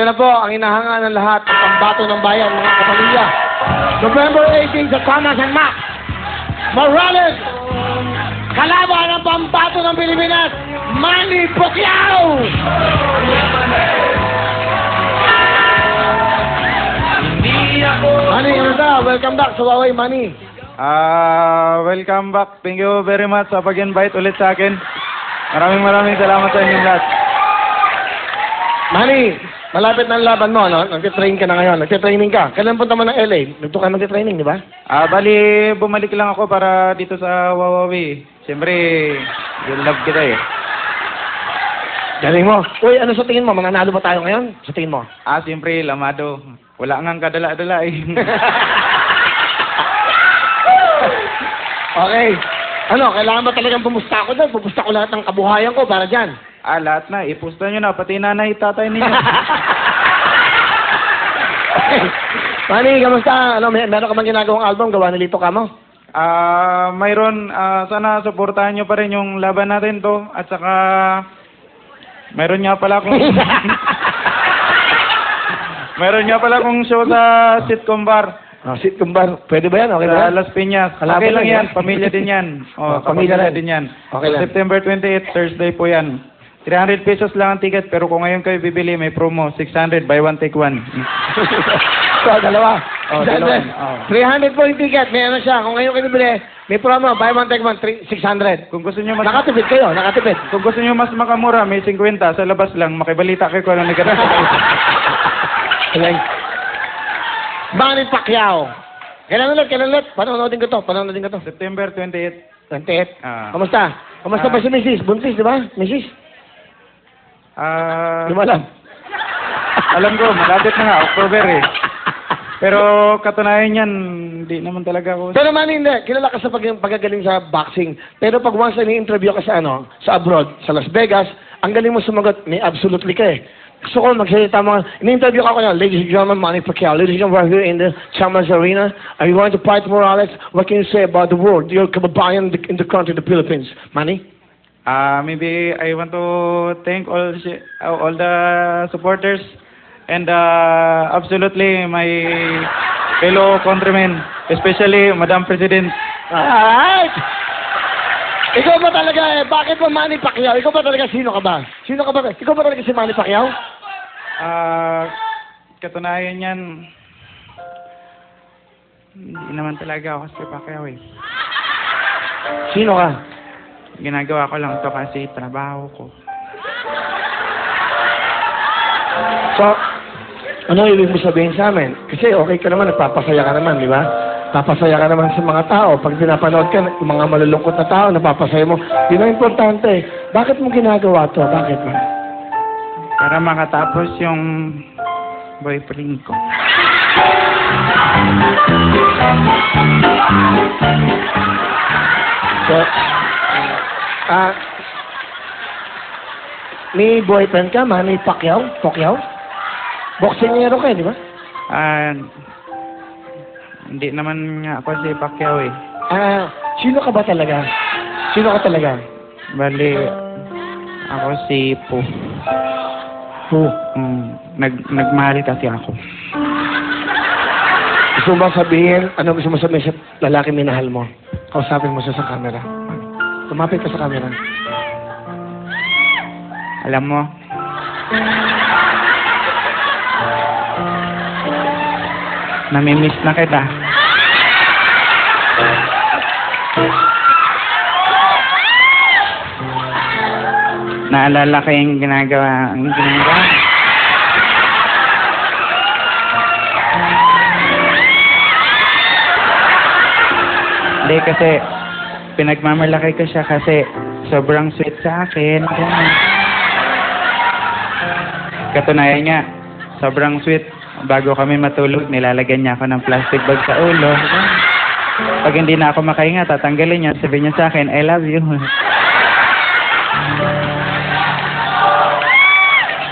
Ito na po ang inahanga ng lahat ng pambato ng bayan, mga kapamilya. November 18 sa Thomas and Mac. Morales, kalaban ng pambato ng Pilipinas, Manny Pacquiao! Manny, ano ka? Welcome back sa Huawei, Manny. Welcome back. Thank you very much sa pag-invite ulit sa akin. Maraming salamat sa inyong lahat. Manny, malapit na ang laban mo, no? Nagtitrain ka na ngayon. Nagtitraining ka. Kailan punta mo ng LA? Nagto ka magtitraining, di ba? Bali, bumalik lang ako para dito sa Huawei. Siyempre, love kita eh. Galing mo. Uy, ano sa tingin mo? Mananalo ba tayo ngayon? Sa tingin mo? Siyempre, lamado. Wala ngang kadala-dala eh. Okay. Ano, kailangan ba talagang pumusta ako doon? Pumusta ko lahat ng kabuhayan ko para dyan. Lahat na. Ipusta nyo na. Pati nanay, tatay ninyo. Okay. Manny, kamusta? Ano, meron ka bang ginagawang album? Gawa ni Lito Camo? Mayroon, sana supportahan nyo pa rin yung laban natin to. At saka, mayroon nga pala akong... mayroon nga pala akong show sa sitcom bar. Sitcom bar. Pwede ba yan? Okay ba Sa yan? Las Piñas. Kalaban Okay lang lang yan. yan. Pamilya din yan. Pamilya lang. din yan. Okay lang. September 28, Thursday po yan. 300 pesos lang ang ticket, pero kung ngayon kayo bibili, may promo. 600, buy one, take one. So, dalawa. Dalawa. 300 po yung ticket. May ano siya. Kung ngayon kayo bibili, may promo. Buy one, take one. 600. Kung gusto nyo mas... Nakatipid kayo. Nakatipid. Kung gusto nyo mas makamura, may 50. Sa labas lang, makibalita kayo kung ano nagkakaroon. Manny Pacquiao. Kailan ulit? Panonoodin ko to. September 28. 28. Ah. Kamusta? Kamusta ba si Mrs.? Buntis, di ba? Mrs.? Di mo alam. Alam ko, malapit na nga, October eh. Pero katunayan yan, hindi naman talaga ako... Pero Manny, hindi. Kilala ka sa pagagaling sa boxing. Pero pag once na ni-interview ka sa sa abroad, sa Las Vegas, ang galing mo sumagot, may absolutely ka eh. Gusto ko magsalita mga, in-interview ka ko ladies and gentlemen, Manny Pacquiao. Ladies and gentlemen, we're here in the Chalmers Arena. Are you going to fight Morales? What can you say about the world? Your kababayan in the country, the Philippines. Manny? Maybe I want to thank all the supporters and absolutely my fellow countrymen, especially Madam President. Alright! Ikaw ba talaga bakit ba Manny Pacquiao? Ikaw ba talaga, sino ka ba? Ikaw ba talaga si Manny Pacquiao? Katunayan yan, hindi naman talaga ako si Pacquiao eh. Sino ka? Ginagawa ko lang to kasi trabaho ko. So, ano ibig mo sabihin sa amin? Kasi okay ka naman, nagpapasaya ka naman, di ba? Papasaya ka naman sa mga tao. Pag pinapanood ka, yung mga malulungkot na tao, napapasaya mo. Yun ang importante. Bakit mo ginagawa to? Bakit mo? Para makatapos yung boyfriend ko. So, may boyfriend ka, Manny Pacquiao? Boksingero ka, di ba? Hindi naman nga ako si Pacquiao eh. Sino ka ba talaga? Bali, ako si Po. Who? Nagmahal kasi ako. Gusto mo sabihin, ano gusto mo sabihin sa lalaki minahal mo? Kausapin mo siya sa camera. Tumapit ka sa camera. Alam mo, namimiss na kita. Naalala ko yung ginagawa. Hindi kasi, pinagmamalaki ko siya kasi sobrang sweet sa akin. Katunayan nga, sobrang sweet. Bago kami matulog, nilalagyan niya ako ng plastic bag sa ulo. Pag hindi na ako makahinga, tatanggalin niya. Sabihin niya sa akin, I love you.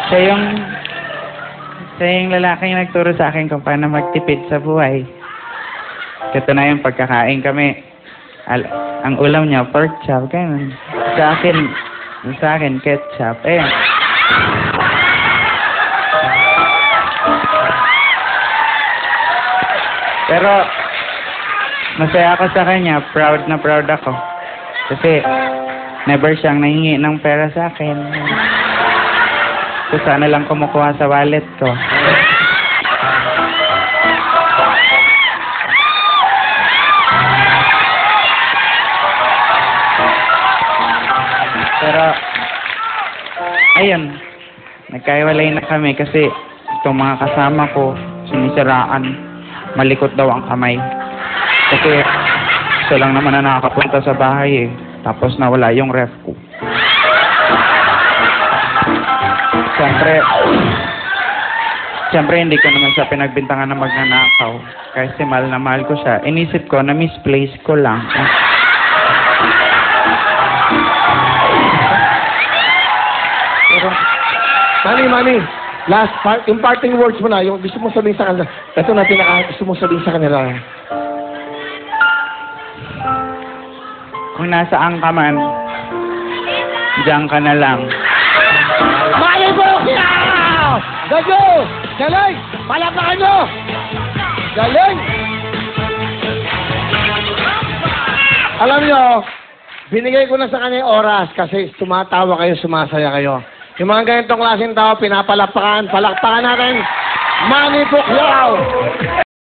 Siya yung lalaking nagturo sa akin kung paano magtipid sa buhay. Katunayan, pagkakain kami, ang ulam niya, pork chop. Ganun. Sa akin, ketchup. Pero, masaya ako sa kanya. Proud na proud ako. Kasi, never siyang nahingi ng pera sa akin. So, sana lang kumukuha sa wallet ko. Pero, ayun, nagkaiwalay na kami kasi itong mga kasama ko, sinisiraan, malikot daw ang kamay. Kasi, gusto lang naman na nakakapunta sa bahay eh. Tapos nawala yung ref ko. Siyempre hindi ko naman siya pinagbintangan na magnanakaw. Kasi mahal na mahal ko siya. Inisip ko na misplace ko lang. Pero, Manny, last part, yung parting words mo na, yung gusto mo sabihin sa kanila. Ito na gusto mo sabihin sa kanila. Kung nasaan ka man, diyan ka na lang. Manny Pacquiao! Gago! Galing! Palapakan nyo! Galing! Alam nyo, binigay ko na sa kanya yung oras kasi tumatawa kayo, sumasaya kayo. Yung mga ganitong klaseng tao, pinapalakpakan. Palakpakan natin, Manny Pacquiao!